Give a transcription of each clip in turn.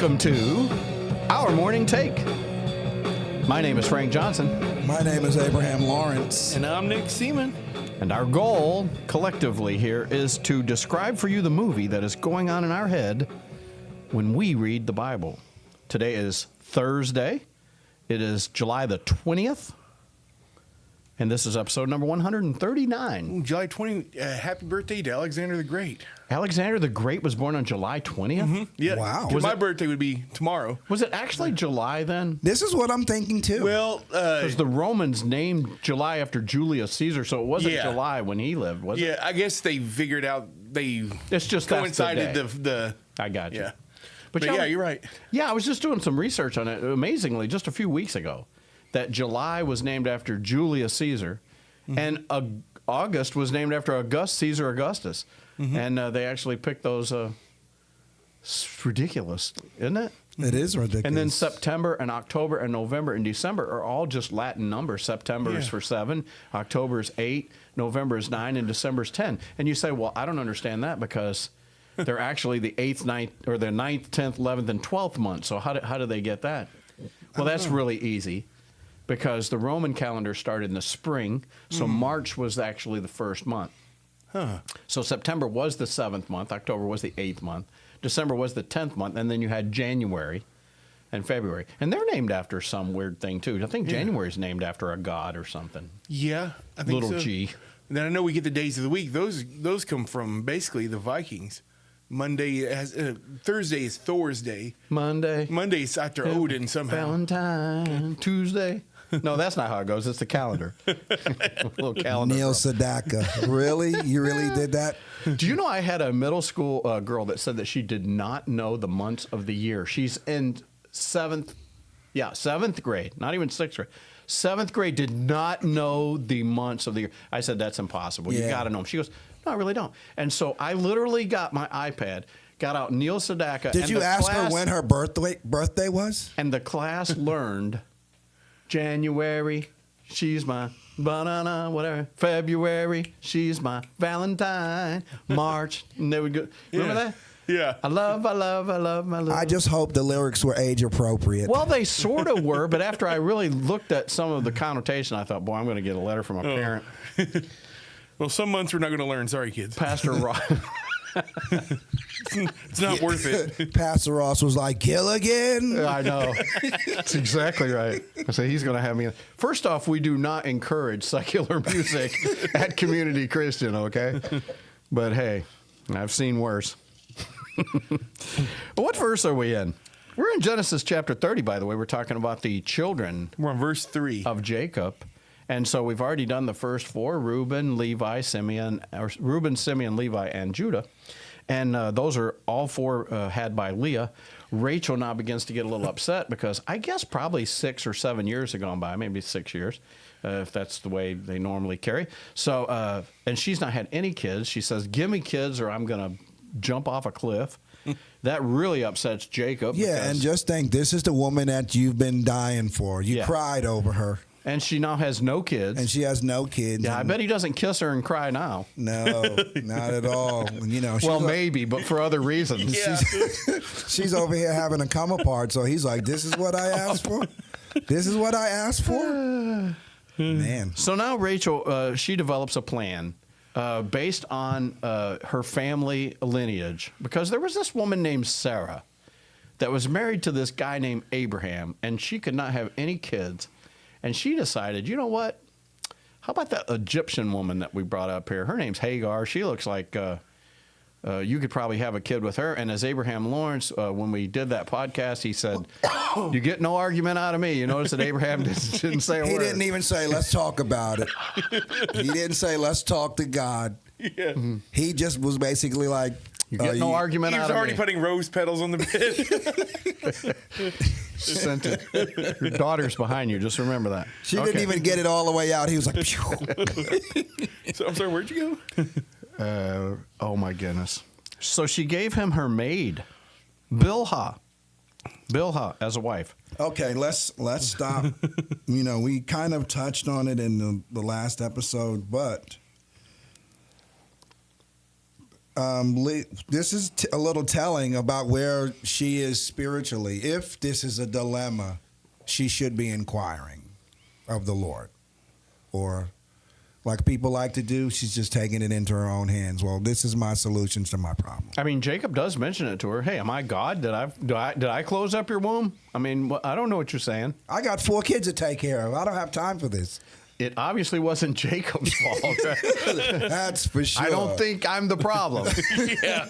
Welcome to Our Morning Take. My name is Frank Johnson. My name is Abraham Lawrence. And I'm Nick Seaman. And our goal, collectively here, is to describe for you the movie that is going on in our head when we read the Bible. Today is Thursday. It is July the 20th. And this is episode number 139. Ooh, July 20, happy birthday to Alexander the Great. Alexander the Great was born on July 20th? Mm-hmm. Yeah. Wow. My birthday would be tomorrow. Was it actually July then? This is what I'm thinking too. Well, Because the Romans named July after Julius Caesar, so it wasn't Yeah. July when he lived, was it? yeah, I guess they figured out It's just coincided that's the I got you. yeah. But yeah, you're right. Yeah, I was just doing some research on it, amazingly, just a few weeks ago, that July was named after Julius Caesar, and August was named after Caesar Augustus. And they actually picked those. It's ridiculous, isn't it? It is ridiculous. And then September and October and November and December are all just Latin numbers. September is Yeah. for 7, October is 8, November is 9, and December is 10. And you say, well, I don't understand that because they're actually the 8th, 9th, or the 9th, 10th, 11th, and 12th month. So how do they get that? Well, that's really easy because the Roman calendar started in the spring, so March was actually the first month. So September was the 7th month, October was the 8th month, December was the 10th month, and then you had January and February. And they're named after some weird thing, too. I think January is named after a god or something. Yeah, I think Little so. G. And then I know we get the days of the week. Those come from basically the Vikings. Thursday is Thor's day. Monday. Monday is after Odin somehow. Valentine. Tuesday. No, that's not how it goes. It's the calendar. Little calendar. Neil girl. Sedaka. Really? You really did that? Do you know I had a middle school girl that said that she did not know the months of the year? She's in seventh grade, not even 6th grade. 7th grade, did not know the months of the year. I said, that's impossible. You Yeah. got to know them. She goes, no, I really don't. And so I literally got my iPad, got out Neil Sedaka. Did and you the ask her class- when her birthday was? And the class learned January, she's my banana, whatever. February, she's my Valentine. March, and they would go. Remember that? Yeah. I love my little. I just hope the lyrics were age appropriate. Well, they sort of were, but after I really looked at some of the connotation, I thought, boy, I'm going to get a letter from a parent. Well, some months we're not going to learn. Sorry, kids. Pastor Ross. It's not worth it. Pastor Ross was like, Gilligan. I know. That's exactly right. So he's going to have me. First off, we do not encourage secular music at Community Christian, okay? But hey, I've seen worse. What verse are we in? We're in Genesis chapter 30, by the way. We're talking about the children We're on verse 3. of Jacob. And so we've already done the first 4, Reuben, Simeon, Levi, and Judah. And those are all 4 had by Leah. Rachel now begins to get a little upset because I guess probably 6 or 7 years have gone by, maybe 6 years, if that's the way they normally carry. So, and she's not had any kids. She says, give me kids or I'm going to jump off a cliff. That really upsets Jacob. Yeah, because- and just think, this is the woman that you've been dying for. You Yeah. cried over her, and she now has no kids. and she has no kids. Yeah, I and- bet he doesn't kiss her and cry now. No, not at all. You know, Well, she's, maybe, but for other reasons. Yeah. she's over here having a come apart, so he's like, this is what I asked for? This is what I asked for? Man. So now Rachel, she develops a plan based on her family lineage, because there was this woman named Sarah that was married to this guy named Abraham, and she could not have any kids. And she decided, you know what? How about that Egyptian woman that we brought up here? Her name's Hagar. She looks like you could probably have a kid with her. And as Abraham Lawrence, when we did that podcast, he said, you get no argument out of me. You notice that Abraham didn't say a He word. didn't even say, let's talk about it. He didn't say, let's talk to God. Yeah. He just was basically like, You get no argument He out was of already me. putting rose petals on the bed. Sent it. Your daughter's behind you. Just remember that. She Okay. didn't even get it all the way out. He was like, phew. So I'm sorry, where'd you go? Oh my goodness. So she gave him her maid, Bilhah, as a wife. Okay, let's stop. You know, we kind of touched on it in the last episode, but this is a little telling about where she is spiritually. If this is a dilemma, she should be inquiring of the Lord. Or, like people like to do, she's just taking it into her own hands. Well, this is my solution to my problem. I mean, Jacob does mention it to her. Hey, am I God? Did I close up your womb? I mean, I don't know what you're saying. I got 4 kids to take care of. I don't have time for this. It obviously wasn't Jacob's fault. That's for sure. I don't think I'm the problem. Yeah.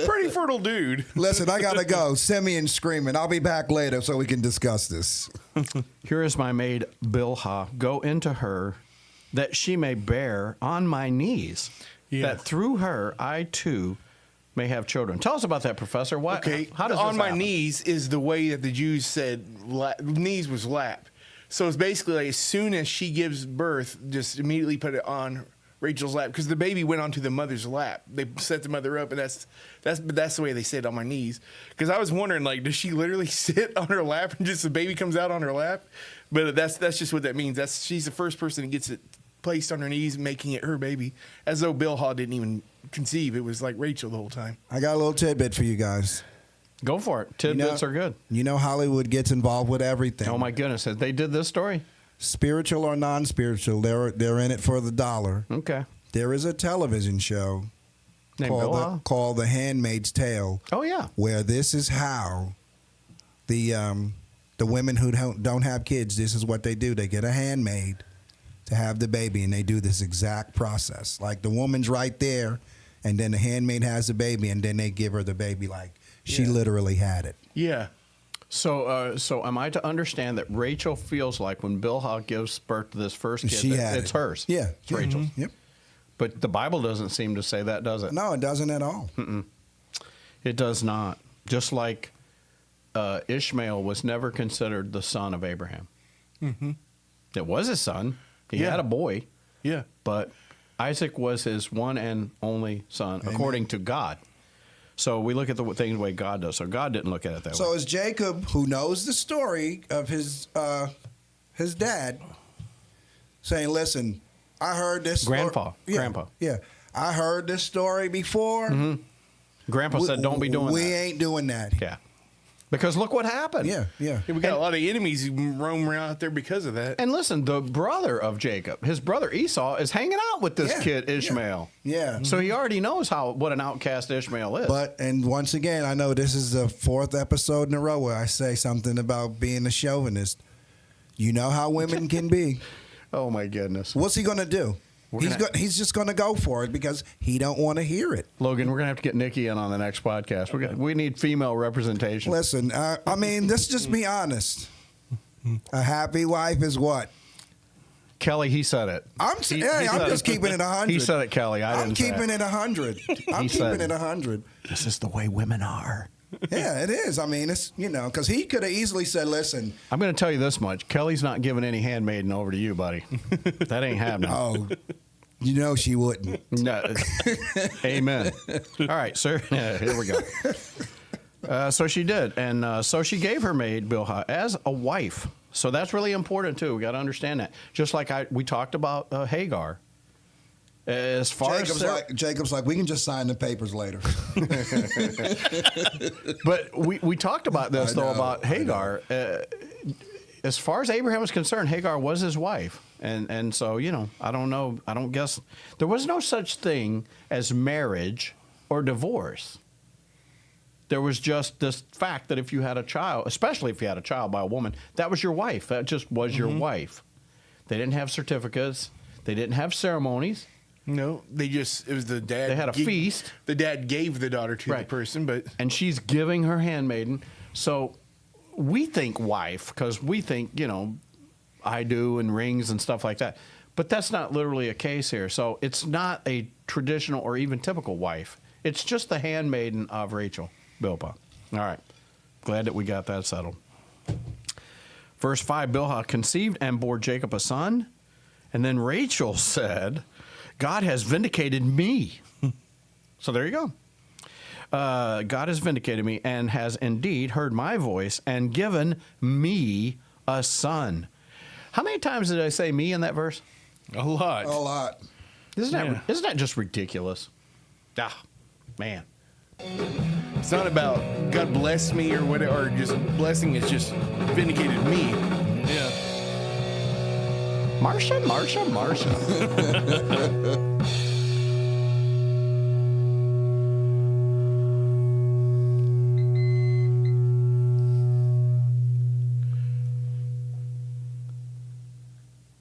Pretty fertile dude. Listen, I got to go. Simeon's screaming. I'll be back later so we can discuss this. Here is my maid Bilhah. Go into her, that she may bear on my knees, that through her I too may have children. Tell us about that, Professor. Why, Okay. How does on this my happen? knees is the way that the Jews said knees was lap. So it's basically like as soon as she gives birth, just immediately put it on Rachel's lap because the baby went onto the mother's lap. They set the mother up, and that's the way they say it, on my knees. Because I was wondering, like, does she literally sit on her lap and just the baby comes out on her lap? But that's just what that means. She's the first person that gets it placed on her knees, making it her baby, as though Bilhah didn't even conceive. It was like Rachel the whole time. I got a little tidbit for you guys. Go for it. Tidbits are good. You know Hollywood gets involved with everything. Oh, my goodness. They did this story? Spiritual or non-spiritual, they're in it for the dollar. Okay. There is a television show Named Bilhah? called The Handmaid's Tale. Oh, yeah. Where this is how the women who don't have kids, this is what they do. They get a handmaid to have the baby, and they do this exact process. Like the woman's right there, and then the handmaid has the baby, and then they give her the baby like she literally had it. Yeah. So am I to understand that Rachel feels like when Bilhah gives birth to this first kid, She had it's it. hers? Yeah. It's Rachel's. Yep. But the Bible doesn't seem to say that, does it? No, it doesn't at all. It does not. Just like Ishmael was never considered the son of Abraham. Mm-hmm. It was his son. He Yeah. had a boy, Yeah. but Isaac was his one and only son, according to God. So we look at the things the way God does. So God didn't look at it that way. So is Jacob, who knows the story of his dad, saying, "Listen, I heard this Grandpa. Yeah, I heard this story before. Grandpa said, don't be doing We that. ain't doing that." Yeah. Because look what happened. Yeah. We got a lot of enemies who roam around out there because of that. And listen, the brother of Jacob, his brother Esau, is hanging out with this Yeah, kid Ishmael. Yeah. So he already knows what an outcast Ishmael is. And once again, I know this is the 4th episode in a row where I say something about being a chauvinist. You know how women can be. oh my goodness, What's he going to do? He's just going to go for it because he don't want to hear it. Logan, we're gonna have to get Nikki in on the next podcast. We need female representation. Listen, I mean, let's just be honest. A happy wife is what? Kelly, he said it. I'm said just keeping it 100. He said it, Kelly. I I'm didn't say keeping it 100. I'm said keeping it 100. This is the way women are. Yeah, it is. I mean, it's, because he could have easily said, "Listen, I'm going to tell you this much. Kelly's not giving any handmaiden over to you, buddy. That ain't happening. oh, she wouldn't." No. Amen. All right, sir. Here we go. So she did. And so she gave her maid, Bilhah, as a wife. So that's really important, too. We got to understand that. Just like we talked about Hagar. As far Jacob's like, we can just sign the papers later. But we talked about this, though, about Hagar. As far as Abraham was concerned, Hagar was his wife. And so, I don't know. I don't guess. There was no such thing as marriage or divorce. There was just this fact that if you had a child, especially if you had a child by a woman, that was your wife. That just was your wife. They didn't have certificates. They didn't have ceremonies. No, it was the dad. They had a feast. The dad gave the daughter to the person, but. And she's giving her handmaiden. So we think wife, because we think, I do and rings and stuff like that. But that's not literally a case here. So it's not a traditional or even typical wife. It's just the handmaiden of Rachel, Bilhah. All right. Glad that we got that settled. Verse 5, Bilhah conceived and bore Jacob a son. And then Rachel said, God has vindicated me. So there you go. God has vindicated me and has indeed heard my voice and given me a son. How many times did I say me in that verse? A lot. A lot. Isn't that just ridiculous? Man. It's not about God bless me or whatever, or just blessing is just vindicated me. Yeah. Marsha.